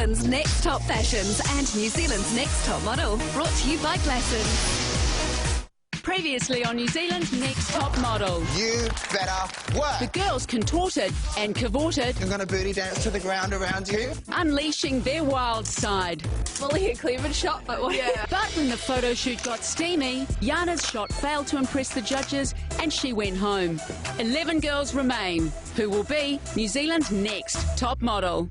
Zealand's Next Top Fashions and New Zealand's Next Top Model. Brought to you by Glasson. Previously on New Zealand's Next Top Model. You better work. The girls contorted and cavorted. I'm going to booty dance to the ground around you. Unleashing their wild side. Fully a cleavage shot, but what? Yeah. But when the photo shoot got steamy, Jana's shot failed to impress the judges and she went home. 11 girls remain, who will be New Zealand's next top model.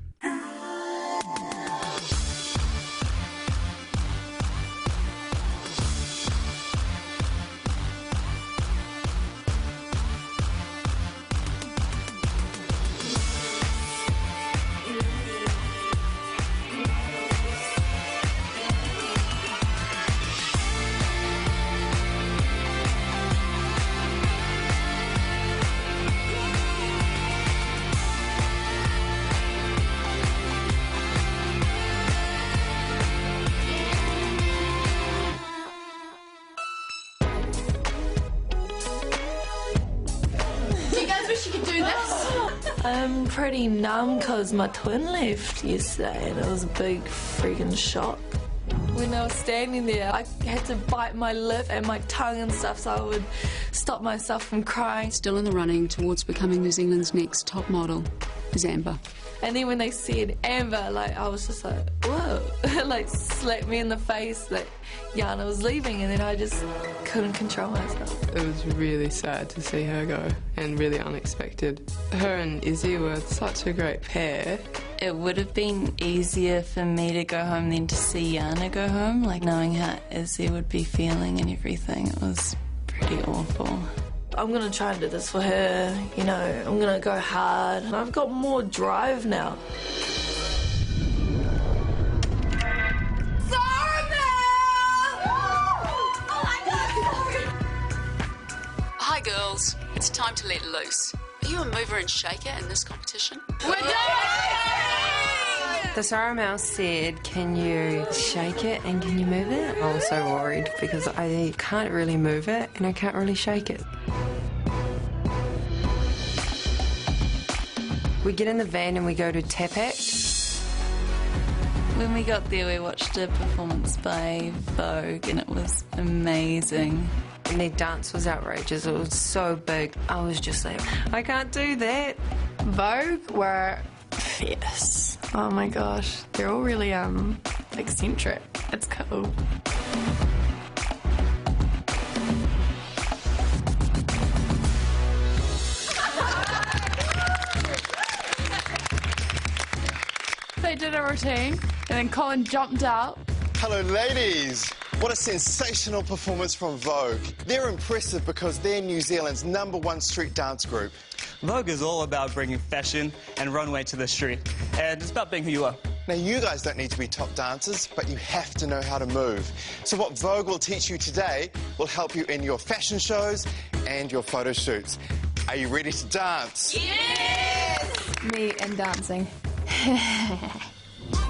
I'm pretty numb because my twin left yesterday and it was a big freaking shock. When I was standing there, I had to bite my lip and my tongue and stuff so I would stop myself from crying. Still in the running towards becoming New Zealand's next top model is Amber. And then when they said Amber, like, I was just like, whoa. Like, slapped me in the face that Jana was leaving, and then I just couldn't control myself. It was really sad to see her go, and really unexpected. Her and Izzy were such a great pair. It would have been easier for me to go home than to see Jana go home, like knowing how Izzy would be feeling and everything. It was pretty awful. I'm gonna try and do this for her, you know, I'm gonna go hard. I've got more drive now. Hi girls, it's time to let loose. Are you a mover and shaker in this competition? We're doing it! The Sarah Mouse said, can you shake it and can you move it? I was so worried because I can't really move it and I can't really shake it. We get in the van and we go to Tapak. When we got there, we watched a performance by Vogue, and it was amazing. And their dance was outrageous. It was so big. I was just like, I can't do that. Vogue were fierce. Oh my gosh, they're all really eccentric. It's cool. They did a routine, and then Colin jumped out. Hello, ladies. What a sensational performance from Vogue. They're impressive because they're New Zealand's #1 street dance group. Vogue is all about bringing fashion and runway to the street, and it's about being who you are. Now, you guys don't need to be top dancers, but you have to know how to move. So what Vogue will teach you today will help you in your fashion shows and your photo shoots. Are you ready to dance? Yes! Me and dancing.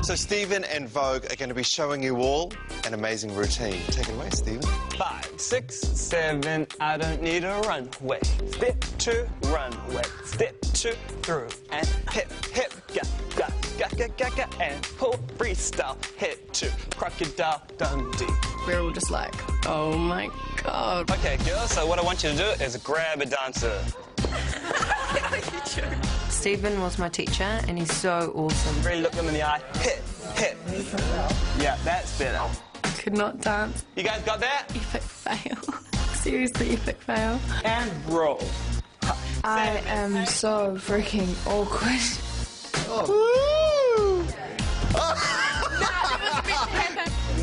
So Stephen and Vogue are going to be showing you all an amazing routine. Take it away, Stephen. 5, 6, 7, I don't need a runway. Step 2, runway. Step 2, through, and hip, hip, ga, and pull, freestyle, hip 2, crocodile, Dundee. We're all just like, oh my god. Okay, girls, so what I want you to do is grab a dancer. Stephen was my teacher and he's so awesome. Really look them in the eye. Hip, hip. Yeah, that's better. I could not dance. You guys got that? Epic fail. Seriously, epic fail. And roll. I am so freaking awkward. Oh.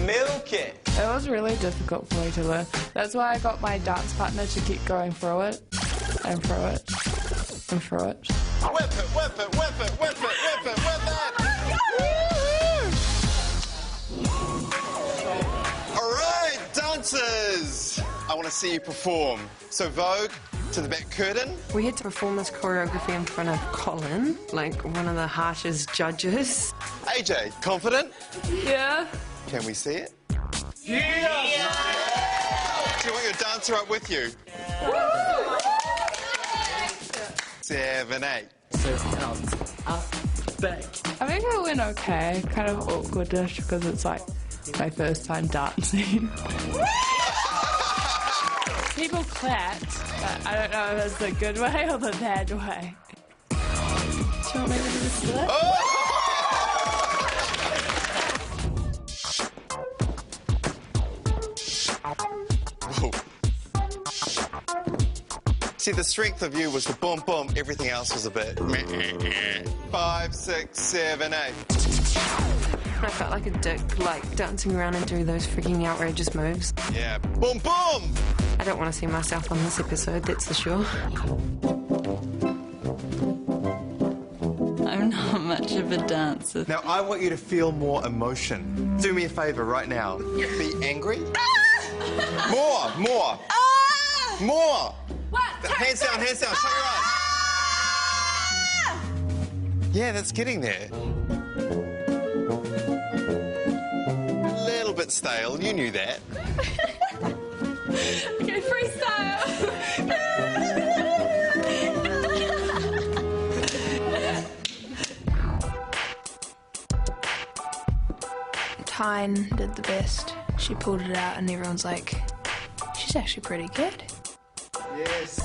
Milk it. It was really difficult for me to learn. That's why I got my dance partner to keep going through it, and through it, and through it. Whip it, whip it, whip it, whip it, whip it, whip it. All right, dancers. I want to see you perform. So Vogue, to the back curtain. We had to perform this choreography in front of Colin, like one of the harshest judges. AJ, confident? Yeah. Can we see it? Yeah! Do you want your dancer up with you? 7, 8. So up, back. I think it went okay, kind of awkward-ish because it's like my first time dancing. People clapped, but I don't know if it's the good way or the bad way. Do you want me to do the split? Oh! See, the strength of you was the boom, boom. Everything else was a bit meh. 5, 6, 7, 8. I felt like a dick, like dancing around and doing those freaking outrageous moves. Yeah, boom, boom! I don't want to see myself on this episode, that's for sure. I'm not much of a dancer. Now, I want you to feel more emotion. Do me a favour right now. Be angry. More, more. More. What? Hands down, shut your eyes. Yeah, that's getting there. A little bit stale, you knew that. Okay, freestyle. Tyne did the best. She pulled it out and everyone's like, she's actually pretty good. Yes.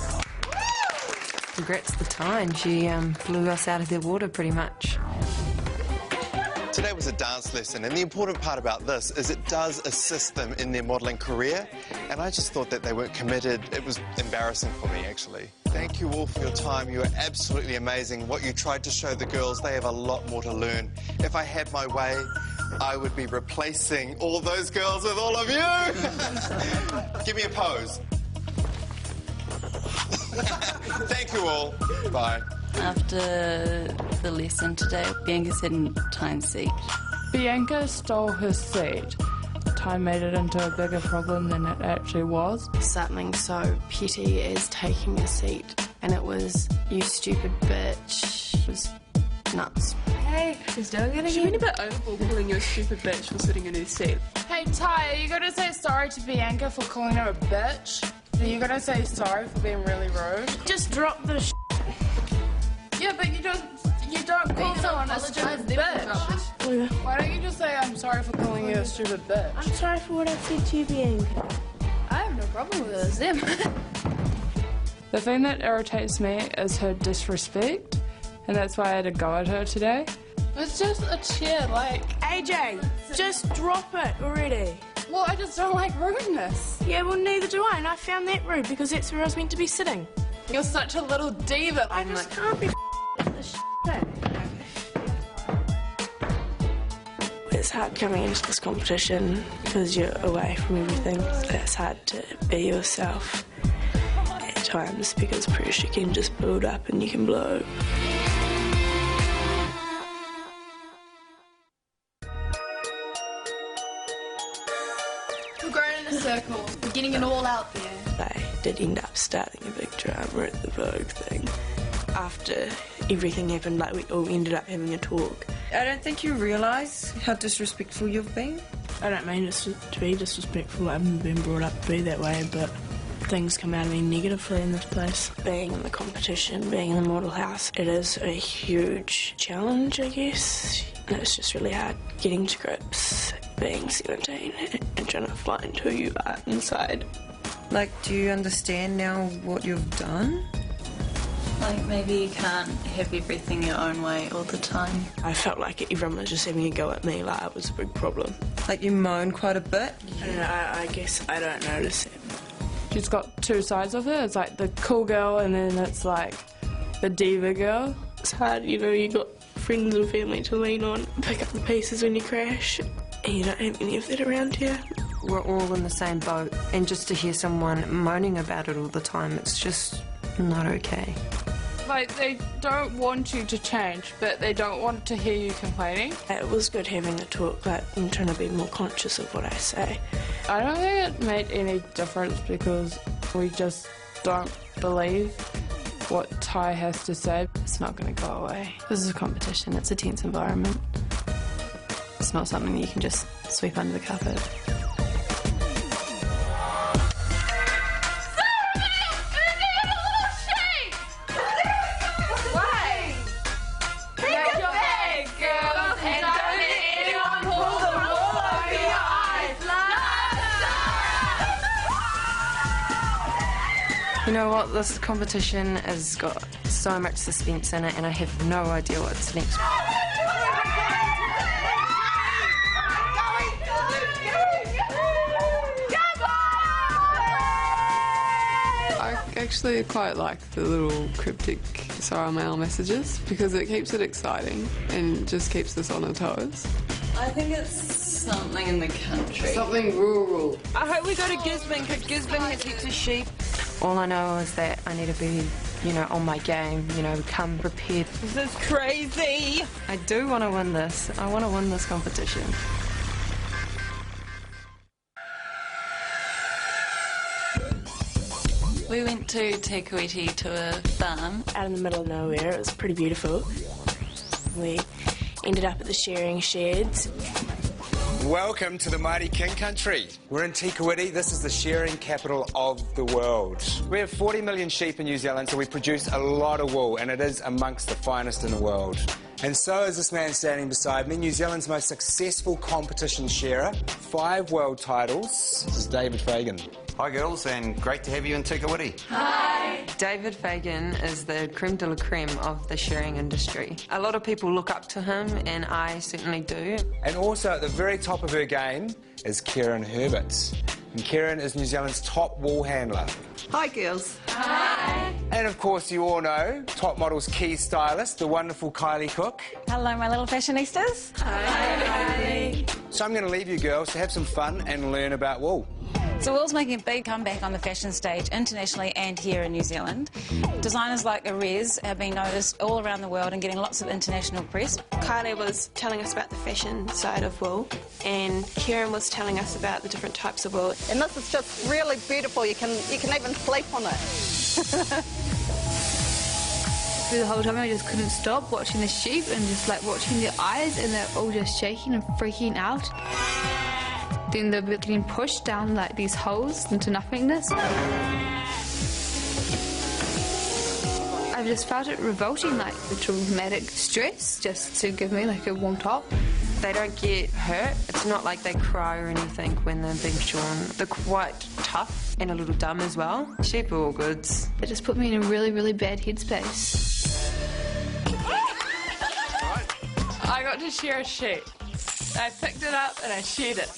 Congrats to Tyne, she blew us out of the water pretty much. Today was a dance lesson, and the important part about this is it does assist them in their modelling career, and I just thought that they weren't committed. It was embarrassing for me, actually. Thank you all for your time. You were absolutely amazing. What you tried to show the girls, they have a lot more to learn. If I had my way, I would be replacing all those girls with all of you. Give me a pose. Thank you all. Bye. After the lesson today, Bianca sat in Tyne's seat. Bianca stole her seat. Tyne made it into a bigger problem than it actually was. Something so petty as taking a seat, and it was, you stupid bitch. It was nuts. Hey, she's doing it again. She went a bit overboard calling you a stupid bitch for sitting in her seat. Hey Ty, are you gonna say sorry to Bianca for calling her a bitch? Are you gonna say sorry for being really rude? Just drop the sh**. Yeah, but you don't call someone a stupid bitch. Why don't you just say I'm sorry for calling you a stupid bitch? I'm sorry for what I said to you, Bianca. I have no problem with it, it's them. The thing that irritates me is her disrespect, and that's why I had to go at her today. It's just a chair, like... AJ, just drop it already. Well, I just don't like rudeness. Yeah, well, neither do I, and I found that rude because that's where I was meant to be sitting. You're such a little diva. I just can't be this shit. It's hard coming into this competition because you're away from everything. It's hard to be yourself at times because pressure can just build up and you can blow. We're going in a circle. We're getting it all out there. I did end up starting a big drama at the Vogue thing. After everything happened, like, we all ended up having a talk. I don't think you realise how disrespectful you've been. I don't mean to be disrespectful, I haven't been brought up to be that way, but things come out of me negatively in this place. Being in the competition, being in the model house, it is a huge challenge, I guess. And it's just really hard getting to grips, being 17 and trying to find who you are inside. Like, do you understand now what you've done? Like, maybe you can't have everything your own way all the time. I felt like everyone was just having a go at me, like it was a big problem. Like, you moan quite a bit? I don't know, I guess I don't notice it. She's got two sides of her. It's like the cool girl and then it's like the diva girl. It's hard, you know, you got friends and family to lean on, pick up the pieces when you crash, and you don't have any of that around here. We're all in the same boat, and just to hear someone moaning about it all the time, it's just not okay. Like, they don't want you to change, but they don't want to hear you complaining. It was good having a talk, like, I'm trying to be more conscious of what I say. I don't think it made any difference because we just don't believe what Ty has to say. It's not going to go away. This is a competition. It's a tense environment. It's not something that you can just sweep under the carpet. Why? Take it back! know what? This competition has got so much suspense in it, and I have no idea what's next. I actually quite like the little cryptic Sorrow Mail messages because it keeps it exciting and just keeps us on our toes. I think it's something in the country. Something rural. I hope we go to Gisborne because Gisborne has heaps of sheep. All I know is that I need to be, on my game, come prepared. This is crazy. I do want to win this. I want to win this competition. We went to Te Kuiti to a farm. Out in the middle of nowhere, it was pretty beautiful. We ended up at the shearing sheds. Welcome to the mighty King Country. We're in Te Kuiti. This is the shearing capital of the world. We have 40 million sheep in New Zealand, so we produce a lot of wool, and it is amongst the finest in the world. And so is this man standing beside me, New Zealand's most successful competition shearer, 5 world titles. This is David Fagan. Hi girls, and great to have you in Te Kuiti. Hi! David Fagan is the creme de la creme of the shearing industry. A lot of people look up to him, and I certainly do. And also at the very top of her game is Karen Herbert. And Karen is New Zealand's top wool handler. Hi girls. Hi! And of course you all know, top model's key stylist, the wonderful Kylie Cook. Hello my little fashionistas. Hi! So I'm going to leave you girls to have some fun and learn about wool. So wool's making a big comeback on the fashion stage internationally and here in New Zealand. Designers like Erez have been noticed all around the world and getting lots of international press. Kylie was telling us about the fashion side of wool, and Kieran was telling us about the different types of wool. And this is just really beautiful. You can even sleep on it. Through the whole time I just couldn't stop watching the sheep and just like watching their eyes, and they're all just shaking and freaking out. Then they're getting pushed down like these holes into nothingness. I've just felt it revolting, like the traumatic stress, just to give me like a warm top. They don't get hurt. It's not like they cry or anything when they're being shorn. They're quite tough and a little dumb as well. Sheep are all goods. It just put me in a really, really bad headspace. I got to shear a sheep. I picked it up and I sheared it.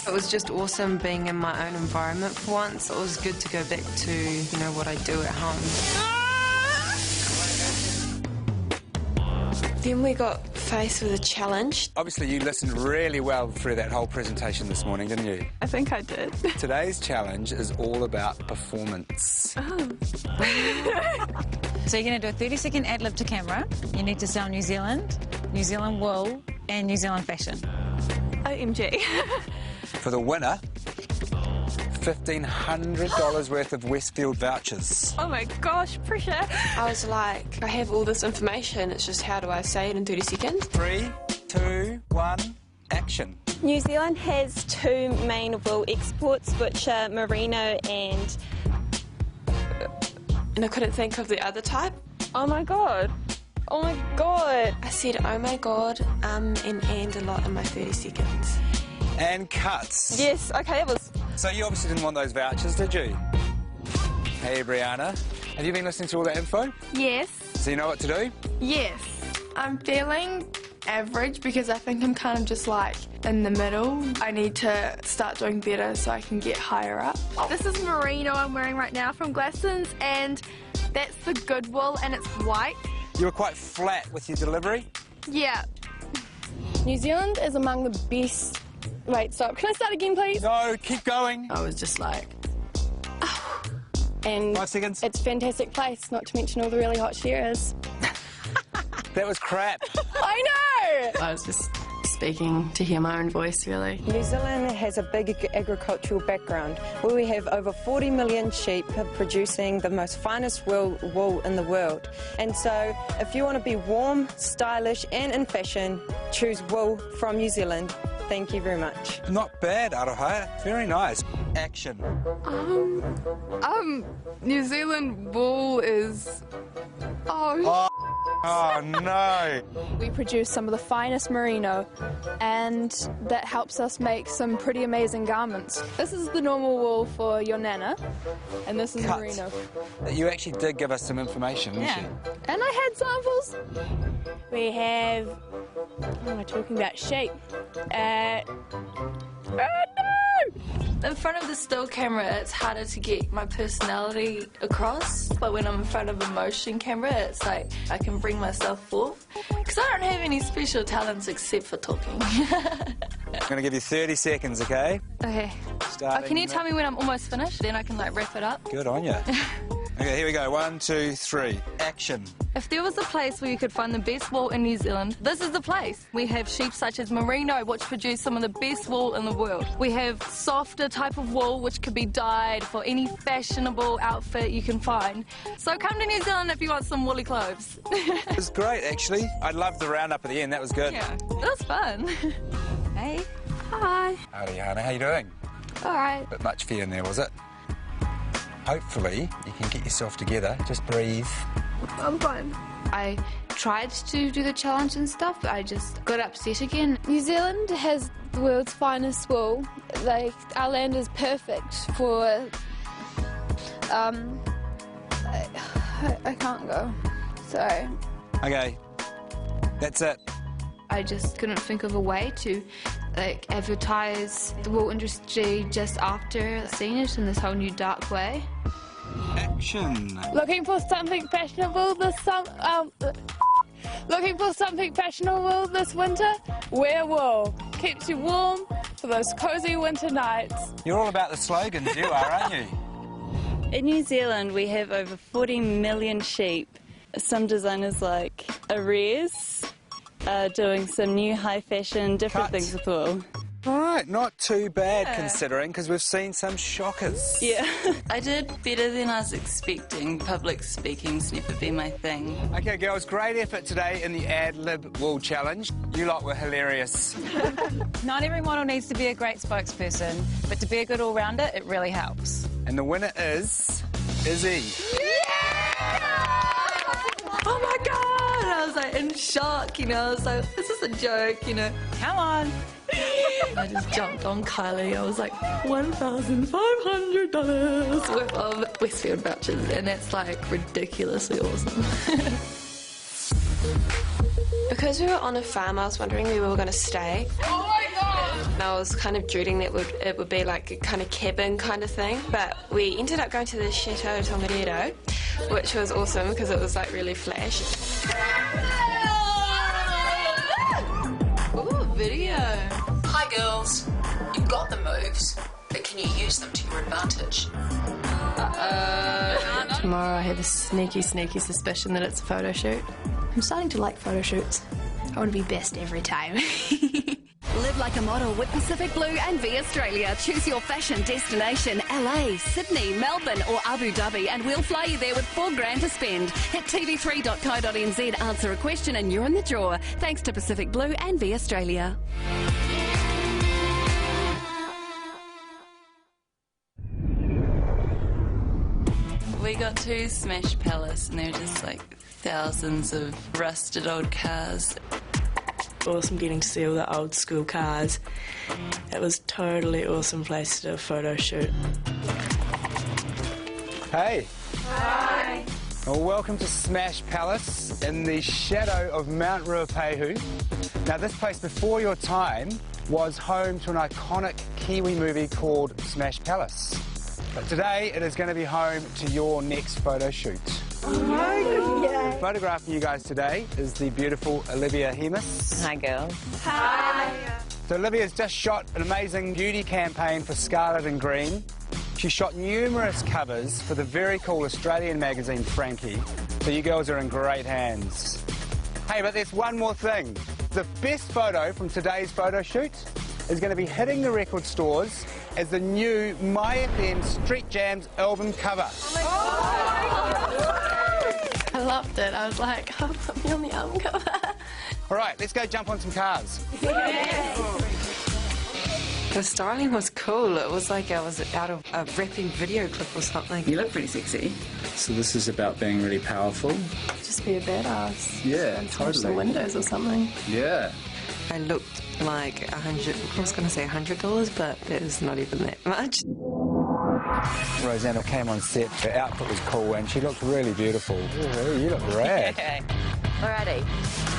It was just awesome being in my own environment for once. It was good to go back to, what I do at home. Then we got faced with a challenge. Obviously you listened really well through that whole presentation this morning, didn't you? I think I did. Today's challenge is all about performance. Oh. So you're going to do a 30-second ad-lib to camera. You need to sell New Zealand wool, and New Zealand fashion. OMG. For the winner, $1,500 worth of Westfield vouchers. Oh my gosh, pressure. I was like, I have all this information, it's just how do I say it in 30 seconds? 3, 2, 1, action. New Zealand has 2 main wool exports, which are merino and I couldn't think of the other type. oh my god. Oh my god. I said oh my god, and a lot in my 30 seconds. And cuts. Yes, okay, it was. So you obviously didn't want those vouchers, did you? Hey, Brianna. Have you been listening to all that info? Yes. So you know what to do? Yes. I'm feeling average because I think I'm kind of just like in the middle. I need to start doing better so I can get higher up. This is merino I'm wearing right now from Glassons, and that's the good wool and it's white. You were quite flat with your delivery. Yeah. New Zealand is among the best... Wait, stop. Can I start again, please? No, keep going. I was just like... Oh. And 5 seconds. It's a fantastic place, not to mention all the really hot shearers. That was crap. I know! I was just speaking to hear my own voice, really. New Zealand has a big agricultural background where we have over 40 million sheep producing the most finest wool in the world. And so if you want to be warm, stylish and in fashion, choose wool from New Zealand. Thank you very much. Not bad, Aroha. Very nice. Action. New Zealand wool is... Oh. Oh, no. We produce some of the finest merino, and that helps us make some pretty amazing garments. This is the normal wool for your nana, and this is merino. You actually did give us some information, didn't you? And I had samples. We have, what am I talking about? Shape. Oh no! In front of the still camera, it's harder to get my personality across. But when I'm in front of a motion camera, it's like I can bring myself forth. Because I don't have any special talents except for talking. I'm going to give you 30 seconds, okay? Okay. Can you tell me when I'm almost finished? Then I can, like, wrap it up. Good on you. Okay, here we go. 1, 2, 3. Action. If there was a place where you could find the best wool in New Zealand, this is the place. We have sheep such as merino, which produce some of the best wool in the world. We have softer type of wool, which could be dyed for any fashionable outfit you can find. So come to New Zealand if you want some woolly clothes. It was great, actually. I loved the roundup at the end. That was good. Yeah, that was fun. Hey. Hi. Howdy, Hannah. How you doing? All right. Bit much fear in there, was it? Hopefully, you can get yourself together. Just breathe. I'm fine. I tried to do the challenge and stuff, but I just got upset again. New Zealand has the world's finest wool. Like, our land is perfect for... I can't go. Sorry. Okay. That's it. I just couldn't think of a way to like advertise the wool industry just after seeing it in this whole new dark way. Action. Looking for something fashionable looking for something fashionable this winter? Wear wool. Keeps you warm for those cozy winter nights. You're all about the slogans, you are, aren't you? In New Zealand, we have over 40 million sheep. Some designers like Arez are doing some new high fashion, different things with wool. All right, not too bad considering, because we've seen some shockers. Yeah. I did better than I was expecting. Public speaking's never been my thing. Okay, girls, great effort today in the Ad Lib Wool Challenge. You lot were hilarious. Not every model needs to be a great spokesperson, but to be a good all-rounder, it really helps. And the winner is Izzy. Oh my God! I was like in shock, you know. I was like, this is a joke, you know. Come on. I just jumped on Kylie. I was like, $1,500 worth of Westfield vouchers, and that's like ridiculously awesome. Because we were on a farm, I was wondering where we were going to stay. Oh my God! And I was kind of dreading that it would be like a kind of cabin kind of thing. But we ended up going to the Chateau Tongariro, which was awesome because it was like really flash. Ooh, video. Hi girls, you've got the moves, but can you use them to your advantage? Tomorrow I have a sneaky suspicion that it's a photo shoot. I'm starting to like photo shoots. I want to be best every time. Live like a model with Pacific Blue and V Australia. Choose your fashion destination, LA, Sydney, Melbourne or Abu Dhabi, and we'll fly you there with $4,000 to spend. Hit tv3.co.nz, answer a question and you're in the draw. Thanks to Pacific Blue and V Australia. We got to Smash Palace and they're just like thousands of rusted old cars. Awesome getting to see all the old school cars. It was totally awesome place to do a photo shoot. Hey. Hi. Well, welcome to Smash Palace in the shadow of Mount Ruapehu. Now, this place before your time was home to an iconic Kiwi movie called Smash Palace. But today, it is going to be home to your next photo shoot. Oh, Photographing you guys today is the beautiful Olivia Hemis. Hi, girls. Hi. So Olivia's just shot an amazing beauty campaign for Scarlet and Green. She shot numerous covers for the very cool Australian magazine Frankie. So you girls are in great hands. Hey, but there's one more thing. The best photo from today's photo shoot is going to be hitting the record stores as the new My FM Street Jams album cover. I loved it. I was like, oh, put me on the album cover. All right, let's go jump on some cars. Yes. The styling was cool. It was like I was out of a rapping video clip or something. You look pretty sexy. So this is about being really powerful. Just be a badass. Yeah, and totally. Smash the windows or something. Yeah. I looked like $100. I was going to say $100, but it is not even that much. Rosanna came on set, her outfit was cool and she looked really beautiful. Ooh, you look rad. Alrighty.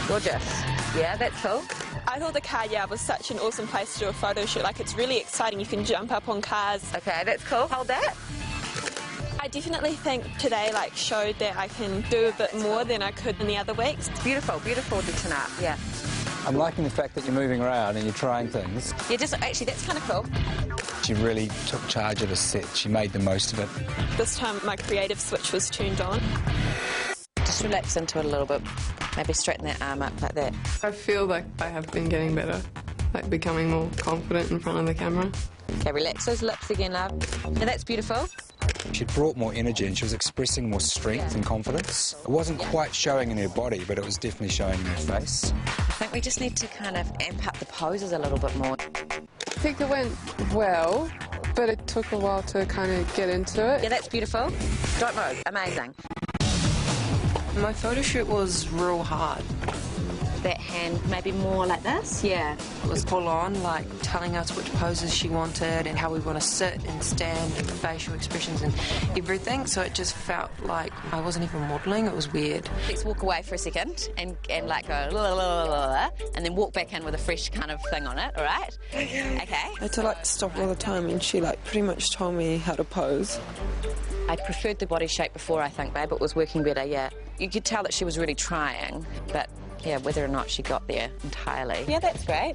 Gorgeous. Yeah, that's cool. I thought the car yard was such an awesome place to do a photo shoot. Like, it's really exciting. You can jump up on cars. Okay, that's cool. Hold that. I definitely think today, like, showed that I can do a bit more than I could in the other weeks. Beautiful, beautiful tonight. Yeah. I'm liking the fact that you're moving around and you're trying things. Yeah, just actually, that's kind of cool. She really took charge of the set. She made the most of it. This time, my creative switch was turned on. Just relax into it a little bit. Maybe straighten that arm up like that. I feel like I have been getting better, like becoming more confident in front of the camera. Okay, relax those lips again, love. Yeah, that's beautiful. She'd brought more energy and she was expressing more strength and confidence. It wasn't quite showing in her body, but it was definitely showing in her face. I think we just need to kind of amp up the poses a little bit more. I think it went well, but it took a while to kind of get into it. Yeah, that's beautiful. Don't move. Amazing. My photo shoot was real hard. That hand maybe more like this? Yeah. It was full on, like telling us which poses she wanted and how we want to sit and stand and facial expressions and everything. So it just felt like I wasn't even modelling. It was weird. Let's walk away for a second and like go la, la, la, la, la, and then walk back in with a fresh kind of thing on it, all right? Okay. I had to like stop all the time and she like pretty much told me how to pose. I preferred the body shape before, I think, babe. It was working better, yeah. You could tell that she was really trying, but yeah, whether or not she got there entirely. Yeah, that's great.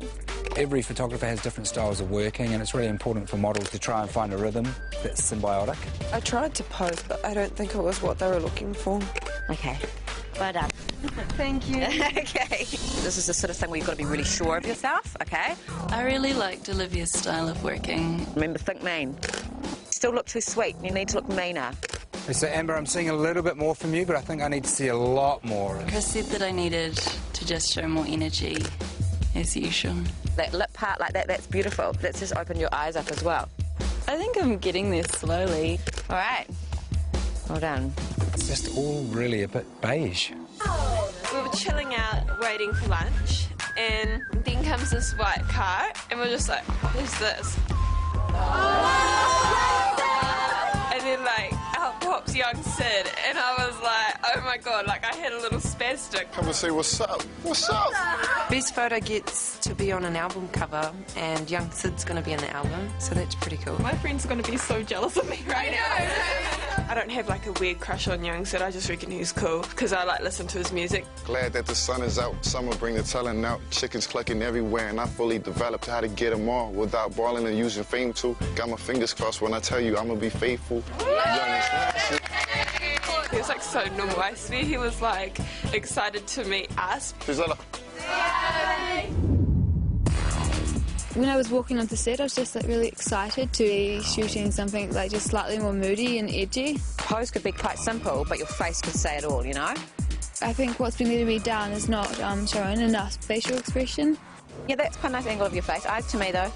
Every photographer has different styles of working and it's really important for models to try and find a rhythm that's symbiotic. I tried to pose, but I don't think it was what they were looking for. Okay. Well done. Thank you. Okay. This is the sort of thing where you've got to be really sure of yourself, okay? I really liked Olivia's style of working. Remember, think mean. Still look too sweet. You need to look meaner. So, Amber, I'm seeing a little bit more from you, but I think I need to see a lot more. Chris said that I needed to just show more energy, as usual. That lip part like that, that's beautiful. Let's just open your eyes up as well. I think I'm getting there slowly. All right. Well done. It's just all really a bit beige. We were chilling out, waiting for lunch, and then comes this white car, and we're just like, who's this? And then, like, out pops young Sid, and I was like, oh my god, like, I had a little spastic. Come and say, what's up? What's up? Best photo gets to be on an album cover, and young Sid's going to be in the album, so that's pretty cool. My friends are going to be so jealous of me right now. I don't have, like, a weird crush on young Sid. I just reckon he's cool, because I, like, listen to his music. Glad that the sun is out. Summer bring the talent out. Chickens clucking everywhere, and I fully developed how to get them all without balling and using fame too. Got my fingers crossed when I tell you I'm going to be faithful. He was like so normal. I swear he was like excited to meet us. When I was walking onto set, I was just like really excited to be shooting something like just slightly more moody and edgy. Pose could be quite simple, but your face could say it all, you know? I think what's been letting me down is not showing enough facial expression. Yeah, that's quite a nice angle of your face. Eyes to me, though.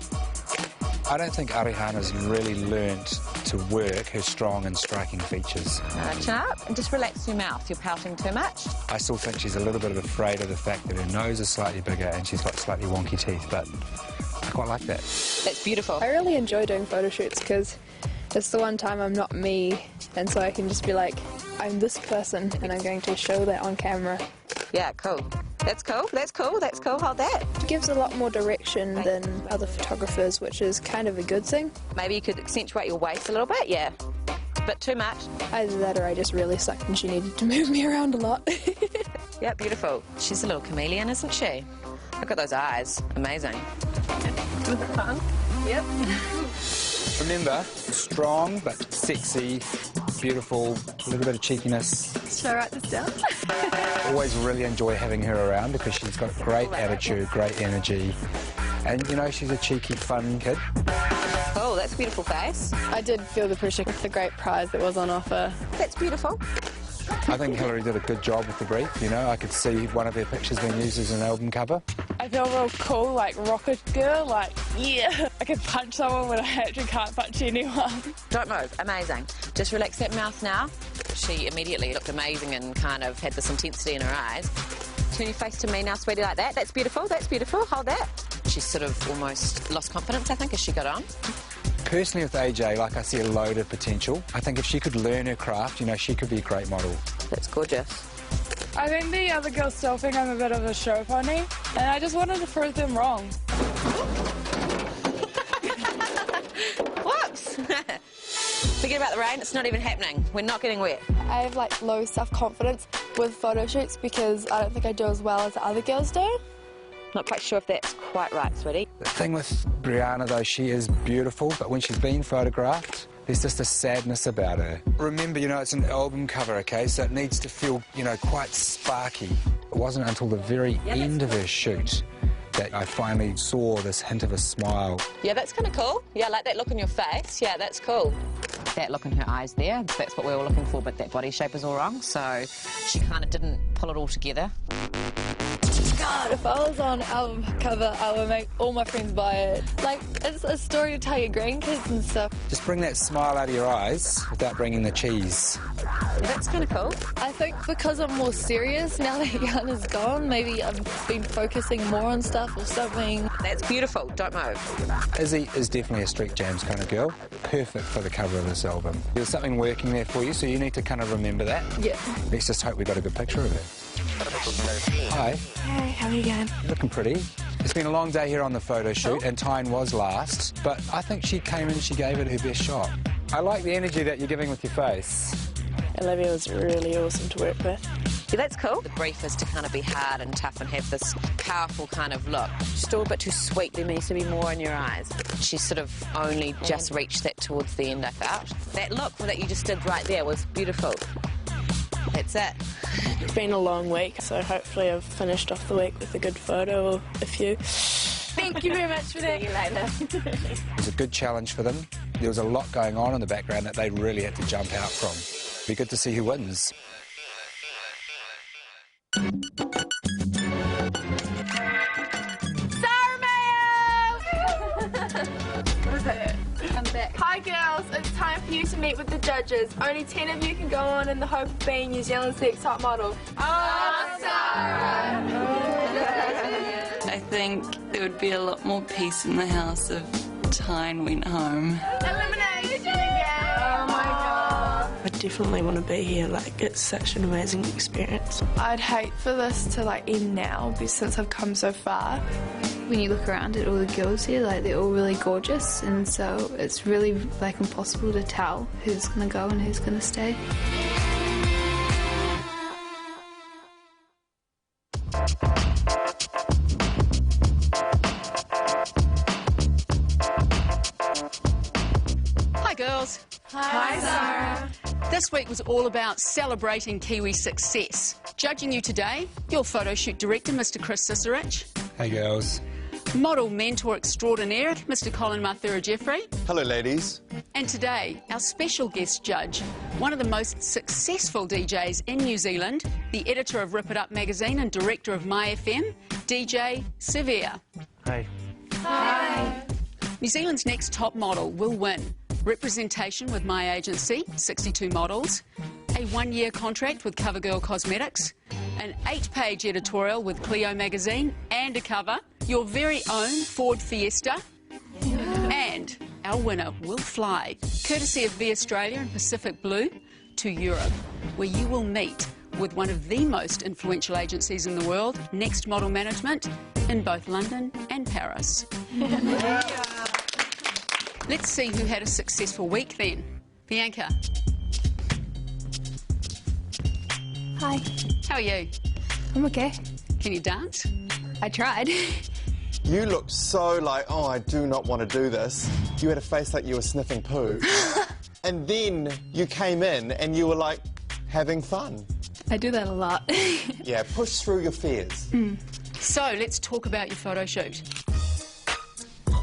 I don't think Arihana's really learnt to work her strong and striking features. Chin up and just relax your mouth. You're pouting too much. I still think she's a little bit afraid of the fact that her nose is slightly bigger and she's got slightly wonky teeth, but I quite like that. That's beautiful. I really enjoy doing photo shoots because it's the one time I'm not me, and so I can just be like, I'm this person and I'm going to show that on camera. Yeah, cool. That's cool, that's cool, that's cool. Hold that. It gives a lot more direction than other photographers, which is kind of a good thing. Maybe you could accentuate your waist a little bit, yeah. But too much. Either that or I just really sucked and she needed to move me around a lot. Yeah, beautiful. She's a little chameleon, isn't she? Look at those eyes. Amazing. With the funk. Yep. Remember, strong but sexy, beautiful, a little bit of cheekiness. Should I write this down? Always really enjoy having her around because she's got great attitude, great energy, and you know, she's a cheeky, fun kid. Oh, that's a beautiful face. I did feel the pressure with the great prize that was on offer. That's beautiful. I think Hillary did a good job with the brief, you know. I could see one of her pictures being used as an album cover. I feel real cool, like rocket girl, like Yeah. I can punch someone when I actually can't punch anyone. Don't move. Amazing. Just relax that mouth now. She immediately looked amazing and kind of had this intensity in her eyes. Turn your face to me now, sweetie, like that. That's beautiful. That's beautiful. Hold that. She's sort of almost lost confidence, I think, as she got on. Personally, with AJ, like, I see a load of potential. I think if she could learn her craft, you know, she could be a great model. That's gorgeous. I think the other girls still think I'm a bit of a show pony, and I just wanted to prove them wrong. Whoops! Forget about the rain, it's not even happening. We're not getting wet. I have like low self-confidence with photo shoots because I don't think I do as well as the other girls do. Not quite sure if that's quite right, sweetie. The thing with Brianna, though, she is beautiful, but when she's been photographed, there's just a sadness about her. Remember, you know, it's an album cover, OK, so it needs to feel, you know, quite sparky. It wasn't until the very end of her shoot that I finally saw this hint of a smile. Yeah, that's kind of cool. Yeah, I like that look on your face. Yeah, that's cool. That look in her eyes there, that's what we were looking for, but that body shape is all wrong, so she kind of didn't pull it all together. God, if I was on album cover, I would make all my friends buy it. Like, it's a story to tell your grandkids and stuff. Just bring that smile out of your eyes without bringing the cheese. That's kind of cool. I think because I'm more serious now that Jan is gone, maybe I've been focusing more on stuff or something. That's beautiful, don't move. Izzy is definitely a Street Jams kind of girl. Perfect for the cover of this album. There's something working there for you, so you need to kind of remember that. Yeah. Let's just hope we got a good picture of her. Hi. Hey, how are you going? Looking pretty. It's been a long day here on the photo shoot, and Tyne was last, but I think she came in and she gave it her best shot. I like the energy that you're giving with your face. Olivia was really awesome to work with. Yeah, that's cool. The brief is to kind of be hard and tough and have this powerful kind of look. Still a bit too sweet. There needs to be more in your eyes. She sort of only just reached that towards the end, I felt. That look that you just did right there was beautiful. That's it. It's been a long week, so hopefully I've finished off the week with a good photo or a few. Thank you very much for that. See you later. It was a good challenge for them. There was a lot going on in the background that they really had to jump out from. Be good to see who wins. Hi girls, it's time for you to meet with the judges. Only 10 of you can go on in the hope of being New Zealand's next top model. Oh, Sarah! I think there would be a lot more peace in the house if Tyne went home. Elimination again! Oh my god. I definitely want to be here, like, it's such an amazing experience. I'd hate for this to like end now, since I've come so far. When you look around at all the girls here, like, they're all really gorgeous, and so it's really like impossible to tell who's gonna go and who's gonna stay. Hi girls. Hi Sarah. This week was all about celebrating Kiwi success. Judging you today, your photo shoot director, Mr. Chris Cicerich. Hey girls. Model mentor extraordinaire, Mr. Colin Mathura-Jeffrey. Hello, ladies. And today, our special guest judge, one of the most successful DJs in New Zealand, the editor of Rip It Up magazine and director of My FM, DJ Severe. Hey. Hi. New Zealand's next top model will win representation with my agency, 62 models, a 1-year contract with CoverGirl Cosmetics, an 8-page editorial with Clio magazine and a cover, your very own Ford Fiesta, and our winner will fly, courtesy of the Australia and Pacific Blue, to Europe, where you will meet with one of the most influential agencies in the world, Next Model Management, in both London and Paris. Let's see who had a successful week then. Bianca. Hi. How are you? I'm okay. Can you dance? I tried. You looked so like, oh, I do not want to do this. You had a face like you were sniffing poo. And then you came in and you were like, having fun. I do that a lot. Yeah, push through your fears. So, let's talk about your photo shoot.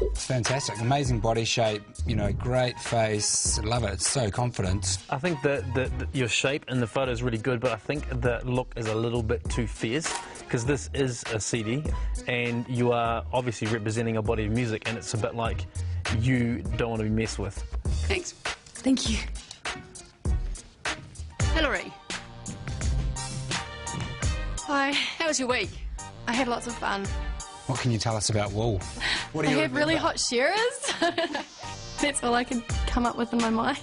It's fantastic. Amazing body shape, you know, great face. Love it. It's so confident. I think that your shape in the photo is really good, but I think the look is a little bit too fierce, because this is a CD and you are obviously representing a body of music, and it's a bit like you don't want to be messed with. Thanks. Thank you. Hillary. Hi. How was your week? I had lots of fun. What can you tell us about wool? What do I you have really hot shearers. That's all I could come up with in my mind.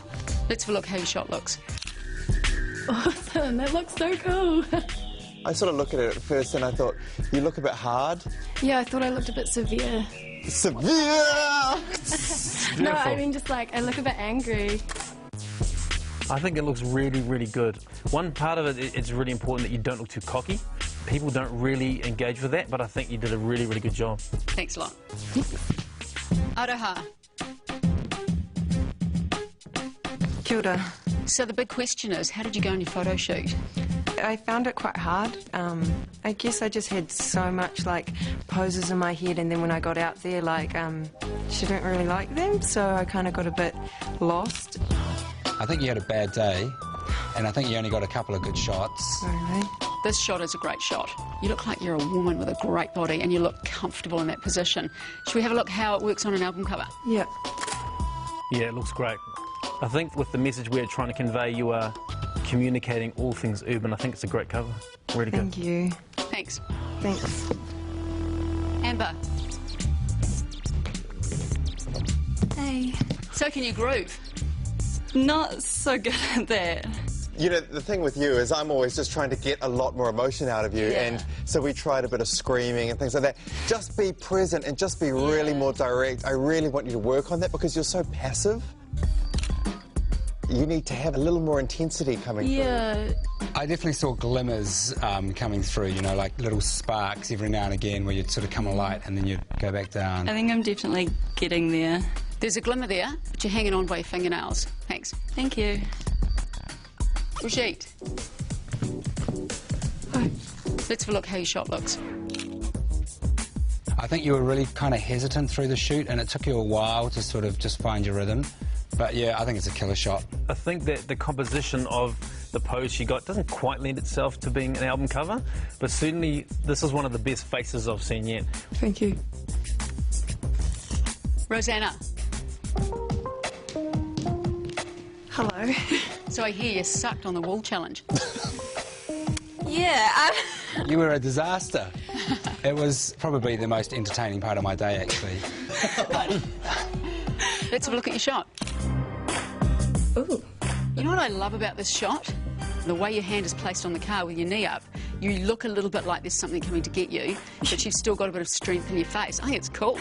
Let's have a look how your shot looks. Awesome, that looks so cool. I sort of look at it at first and I thought, you look a bit hard. Yeah, I thought I looked a bit severe. Severe! No, I mean just like, I look a bit angry. I think it looks really, really good. One part of it, it's really important that you don't look too cocky. People don't really engage with that, but I think you did a really, really good job. Thanks a lot. Aroha. Kia ora. So the big question is, how did you go on your photo shoot? I found it quite hard. I guess I just had so much like poses in my head, and then when I got out there, like she didn't really like them, so I kind of got a bit lost. I think you had a bad day, and I think you only got a couple of good shots. Really? This shot is a great shot. You look like you're a woman with a great body, and you look comfortable in that position. Should we have a look how it works on an album cover? Yeah. Yeah, it looks great. I think with the message we're trying to convey, you are communicating all things urban. I think it's a great cover. Really good. Thank you. Thanks. Thanks. Amber. Hey. So can you groove? Not so good at that. You know, the thing with you is I'm always just trying to get a lot more emotion out of you, and so we tried a bit of screaming and things like that. Just be present and just be really more direct. I really want you to work on that because you're so passive. You need to have a little more intensity coming through. I definitely saw glimmers coming through, you know, like little sparks every now and again where you'd sort of come alight and then you'd go back down. I think I'm definitely getting there. There's a glimmer there, but you're hanging on by your fingernails. Thanks. Thank you. Brigitte. Hi. Let's have a look how your shot looks. I think you were really kind of hesitant through the shoot, and it took you a while to sort of just find your rhythm. But yeah, I think it's a killer shot. I think that the composition of the pose she got doesn't quite lend itself to being an album cover, but certainly this is one of the best faces I've seen yet. Thank you. Rosanna. Hello. So I hear you sucked on the wall challenge. Yeah. You were a disaster. It was probably the most entertaining part of my day, actually. Let's have a look at your shot. Ooh. You know what I love about this shot? The way your hand is placed on the car with your knee up, you look a little bit like there's something coming to get you, but you've still got a bit of strength in your face. I think it's cool.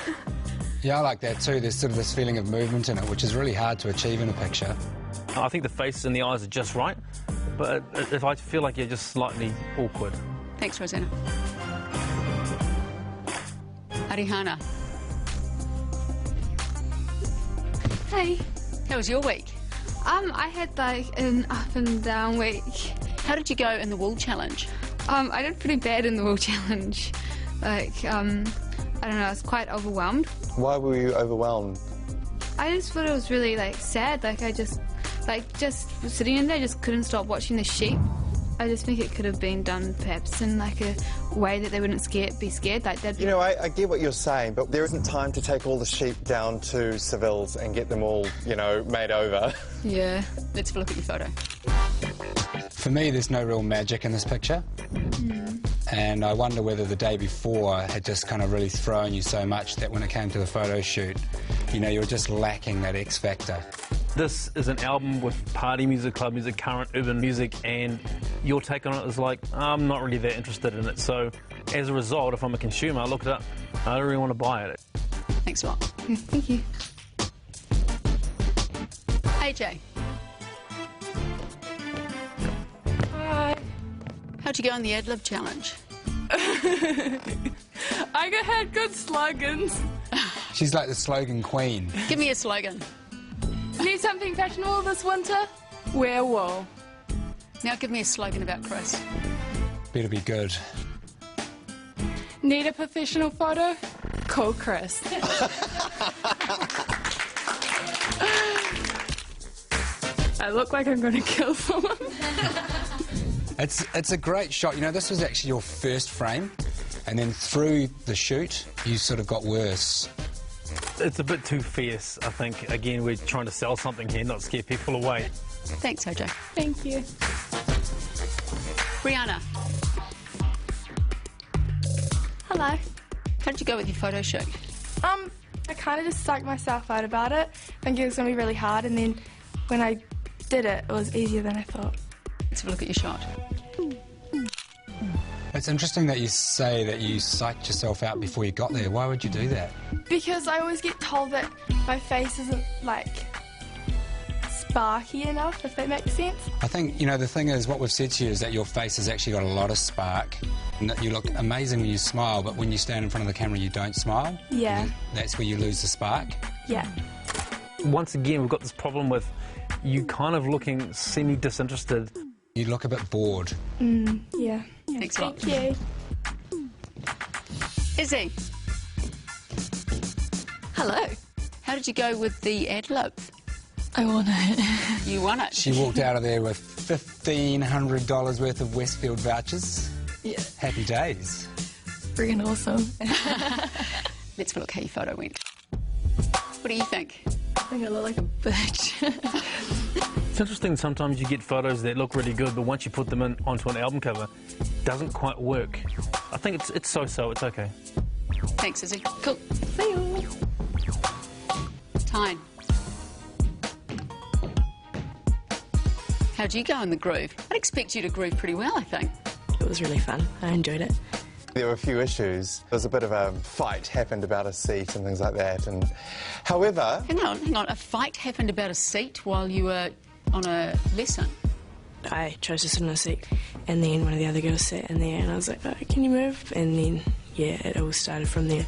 Yeah, I like that too. There's sort of this feeling of movement in it, which is really hard to achieve in a picture. I think the face and the eyes are just right, but if I feel like you're just slightly awkward. Thanks, Rosanna. Arihana. Hey. How was your week? I had like an up and down week. How did you go in the wall challenge? I did pretty bad in the wall challenge. Like, I don't know, I was quite overwhelmed. Why were you overwhelmed? I just thought it was really like sad. Like I just sitting in there, just couldn't stop watching the sheep. I just think it could have been done perhaps in like a way that they wouldn't be scared like that. You know, I get what you're saying, but there isn't time to take all the sheep down to Seville's and get them all, you know, made over. Yeah. Let's have a look at your photo. For me, there's no real magic in this picture. And I wonder whether the day before had just kind of really thrown you so much that when it came to the photo shoot, you know, you were just lacking that X factor. This is an album with party music, club music, current urban music, and your take on it is like, I'm not really that interested in it. So as a result, if I'm a consumer, I look it up, I don't really want to buy it. Thanks a lot. Thank you. AJ. Hi. How'd you go on the ad lib challenge? I had good slogans. She's like the slogan queen. Give me a slogan. Need something fashionable this winter? Wear wool. Now give me a slogan about Chris. Better be good. Need a professional photo? Call Chris. I look like I'm going to kill someone. It's a great shot. You know, this was actually your first frame, and then through the shoot, you sort of got worse. It's a bit too fierce, I think. Again, we're trying to sell something here, not scare people away. Thanks, OJ. Thank you. Brianna. Hello. How did you go with your photo shoot? I kind of just psyched myself out about it, thinking it was going to be really hard, and then when I did it, it was easier than I thought. Let's have a look at your shot. It's interesting that you say that you psyched yourself out before you got there. Why would you do that? Because I always get told that my face isn't, like, sparky enough, if that makes sense. I think, you know, the thing is, what we've said to you is that your face has actually got a lot of spark, and that you look amazing when you smile, but when you stand in front of the camera, you don't smile. Yeah. That's where you lose the spark. Yeah. Once again, we've got this problem with you kind of looking semi-disinterested. You look a bit bored. Yeah. Thanks a lot. Thank you. Izzy. Hello. How did you go with the ad lib? I won it. You won it. She walked out of there with $1,500 worth of Westfield vouchers. Yeah. Happy days. Friggin' awesome. Let's have a look how your photo went. What do you think? I think I look like a bitch. It's interesting, sometimes you get photos that look really good, but once you put them onto an album cover, it doesn't quite work. I think it's so-so, it's okay. Thanks, Izzy. Cool. See you. Tyne. How'd you go in the groove? I'd expect you to groove pretty well, I think. It was really fun. I enjoyed it. There were a few issues. There was a bit of a fight happened about a seat and things like that. And however... Hang on. A fight happened about a seat while you were on a lesson? I chose to sit in a seat, and then one of the other girls sat in there, and I was like, oh, can you move? And then, yeah, it all started from there.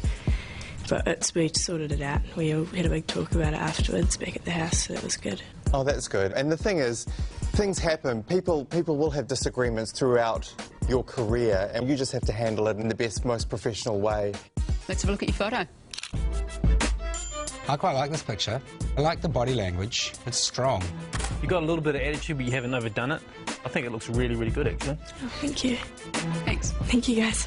But we sorted it out. We all had a big talk about it afterwards back at the house, so it was good. Oh, that's good. And the thing is, things happen. People will have disagreements throughout your career, and you just have to handle it in the best, most professional way. Let's have a look at your photo. I quite like this picture. I like the body language. It's strong. You got a little bit of attitude, but you haven't overdone it. I think it looks really, really good, actually. Oh, thank you. Thanks. Thank you, guys.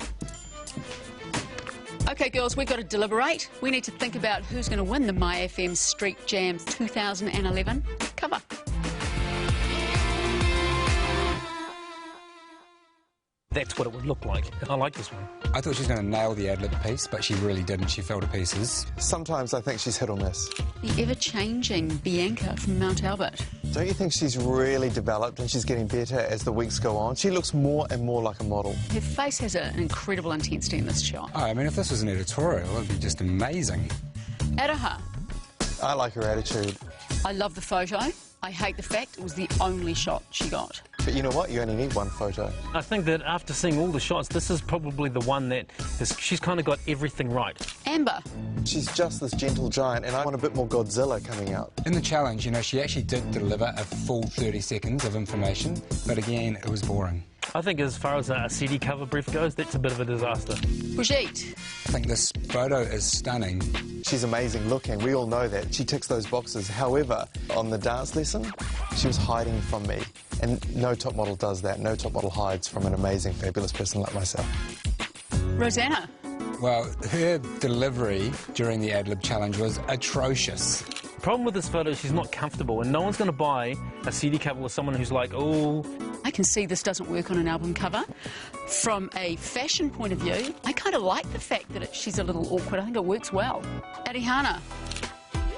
OK, girls, we've got to deliberate. We need to think about who's going to win the My FM Street Jam 2011 cover. That's what it would look like. I like this one. I thought she was going to nail the ad-lib piece, but she really didn't. She fell to pieces. Sometimes I think she's hit or miss. The ever-changing Bianca from Mount Albert. Don't you think she's really developed and she's getting better as the weeks go on? She looks more and more like a model. Her face has an incredible intensity in this shot. Oh, I mean, if this was an editorial, it would be just amazing. Adaha. I like her attitude. I love the photo. I hate the fact it was the only shot she got. But you know what? You only need one photo. I think that after seeing all the shots, this is probably the one that she's kind of got everything right. Amber. She's just this gentle giant, and I want a bit more Godzilla coming out. In the challenge, you know, she actually did deliver a full 30 seconds of information, but again, it was boring. I think as far as a CD cover brief goes, that's a bit of a disaster. Brigitte. I think this photo is stunning. She's amazing looking, we all know that. She ticks those boxes. However, on the dance lesson, she was hiding from me. And no top model does that. No top model hides from an amazing, fabulous person like myself. Rosanna. Well, her delivery during the ad-lib challenge was atrocious. The problem with this photo is she's not comfortable, and no one's going to buy a CD cover with someone who's like, oh... I can see this doesn't work on an album cover. From a fashion point of view, I kind of like the fact that she's a little awkward. I think it works well. Adihana.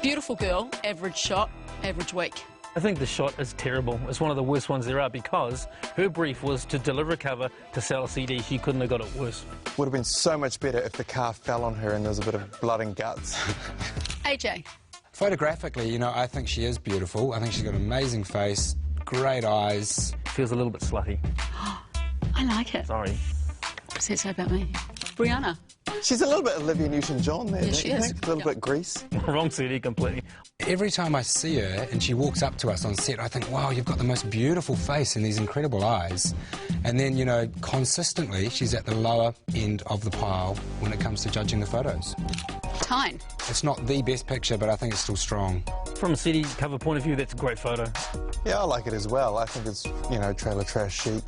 Beautiful girl, average shot, average week. I think the shot is terrible. It's one of the worst ones there are because her brief was to deliver a cover to sell a CD. She couldn't have got it worse. Would have been so much better if the car fell on her and there was a bit of blood and guts. AJ. Photographically, you know, I think she is beautiful. I think she's got an amazing face, great eyes. Feels a little bit slutty. I like it. Sorry. What does that say about me? Brianna. She's a little bit Olivia Newton-John there, yes, she don't you is. think? A little bit Grease. Wrong CD completely. Every time I see her and she walks up to us on set, I think, wow, you've got the most beautiful face and these incredible eyes. And then, you know, consistently, she's at the lower end of the pile when it comes to judging the photos. Tyne. It's not the best picture, but I think it's still strong. From a CD cover point of view, that's a great photo. Yeah, I like it as well. I think it's, you know, trailer trash chic.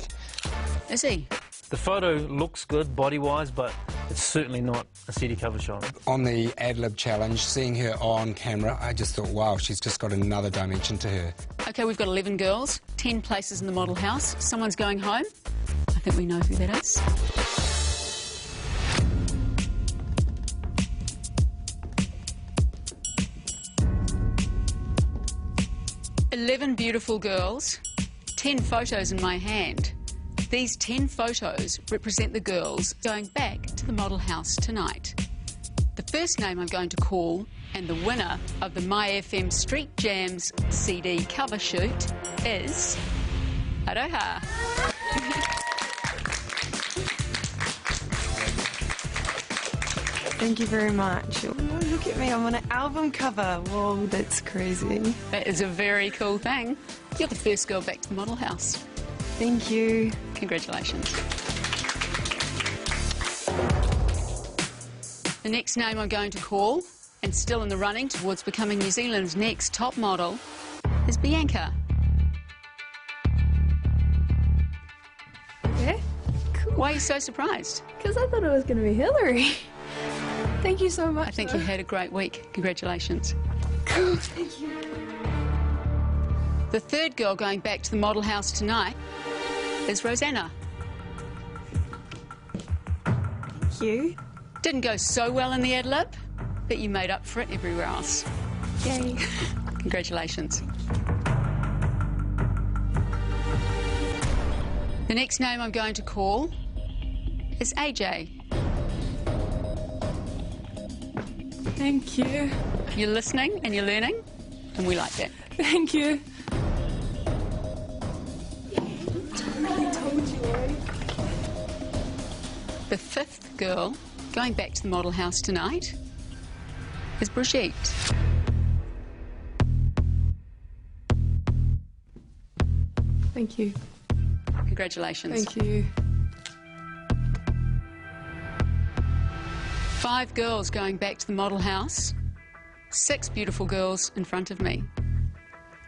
Is he? The photo looks good body-wise, but it's certainly not a CD cover shot. On the ad-lib challenge, seeing her on camera, I just thought, wow, she's just got another dimension to her. OK, we've got 11 girls, 10 places in the model house. Someone's going home. I think we know who that is. "11 beautiful girls, 10 photos in my hand. These 10 photos represent the girls going back to the model house tonight. The first name I'm going to call, and the winner of the My FM Street Jams CD cover shoot is Aroha." Thank you very much. Oh, look at me, I'm on an album cover. Whoa, that's crazy. That is a very cool thing. You're the first girl back to the model house. Thank you. Congratulations. The next name I'm going to call, and still in the running towards becoming New Zealand's next top model, is Bianca. Okay, cool. Why are you so surprised? Because I thought it was going to be Hillary. Thank you so much. I think you had a great week. Congratulations. Cool, thank you. The third girl going back to the model house tonight is Rosanna. Thank you. Didn't go so well in the ad-lib, but you made up for it everywhere else. Yay. Congratulations. The next name I'm going to call is AJ. Thank you. You're listening and you're learning, and we like that. Thank you. The fifth girl going back to the model house tonight is Brigitte. Thank you. Congratulations. Thank you. 5 girls going back to the model house. 6 beautiful girls in front of me.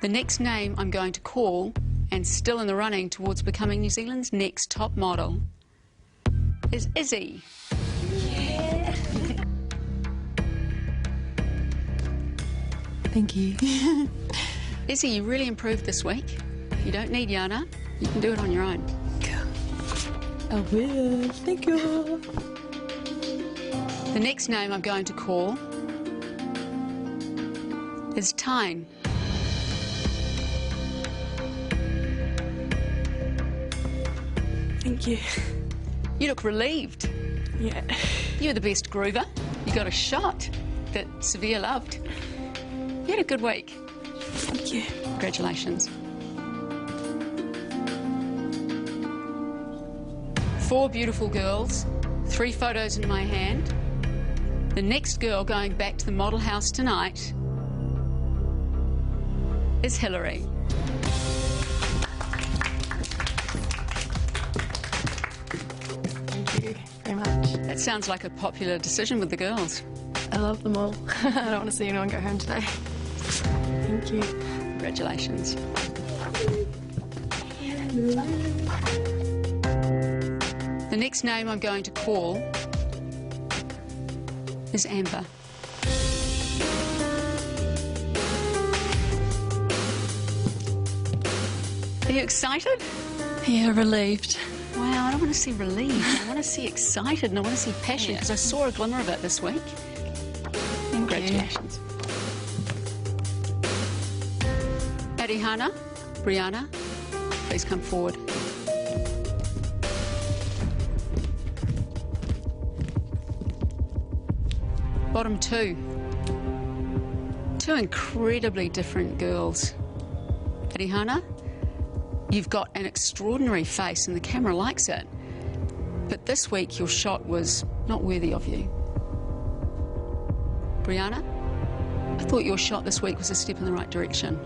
The next name I'm going to call, and still in the running towards becoming New Zealand's next top model, is Izzy. Yeah. Thank you. Izzy, you really improved this week. You don't need Yana. You can do it on your own. I will. Thank you. The next name I'm going to call is Tyne. Thank you. You look relieved. Yeah. You're the best groover. You got a shot that Severe loved. You had a good week. Thank you. Congratulations. 4 beautiful girls, 3 photos in my hand. The next girl going back to the model house tonight is Hillary. Thank you very much. That sounds like a popular decision with the girls. I love them all. I don't want to see anyone go home today. Thank you. Congratulations. The next name I'm going to call is Amber. Are you excited? Yeah, relieved. Wow, I don't want to see relieved. I want to see excited and I want to see passion because I saw a glimmer of it this week. Congratulations. Arihana, Brianna, please come forward. Bottom 2. 2 incredibly different girls. Arihana, you've got an extraordinary face and the camera likes it. But this week your shot was not worthy of you. Brianna, I thought your shot this week was a step in the right direction.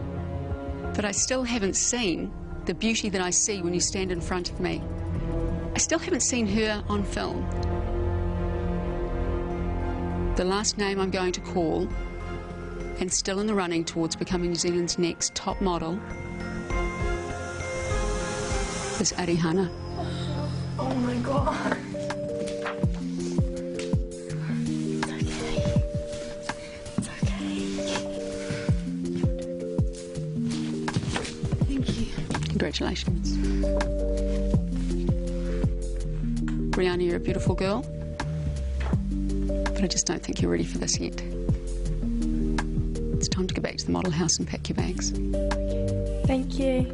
But I still haven't seen the beauty that I see when you stand in front of me. I still haven't seen her on film. The last name I'm going to call, and still in the running towards becoming New Zealand's next top model, is Arihana. Oh my god. Congratulations. Brianna, you're a beautiful girl, but I just don't think you're ready for this yet. It's time to go back to the model house and pack your bags. Thank you.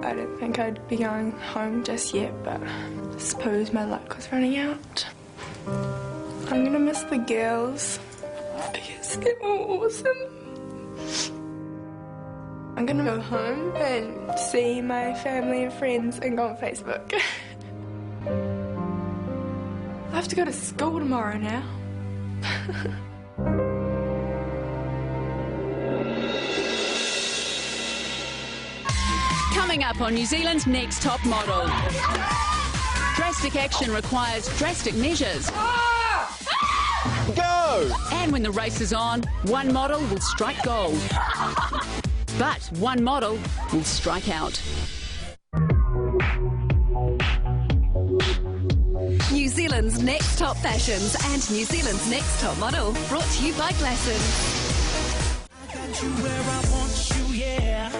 I don't think I'd be going home just yet, but I suppose my luck was running out. I'm gonna miss the girls because they were awesome. I'm gonna go home and see my family and friends and go on Facebook. I have to go to school tomorrow now. Coming up on New Zealand's next top model. Drastic action requires drastic measures. Go! And when the race is on, one model will strike gold. But one model will strike out. New Zealand's next top fashions and New Zealand's next top model, brought to you by Glasson. I got you where I want you, yeah.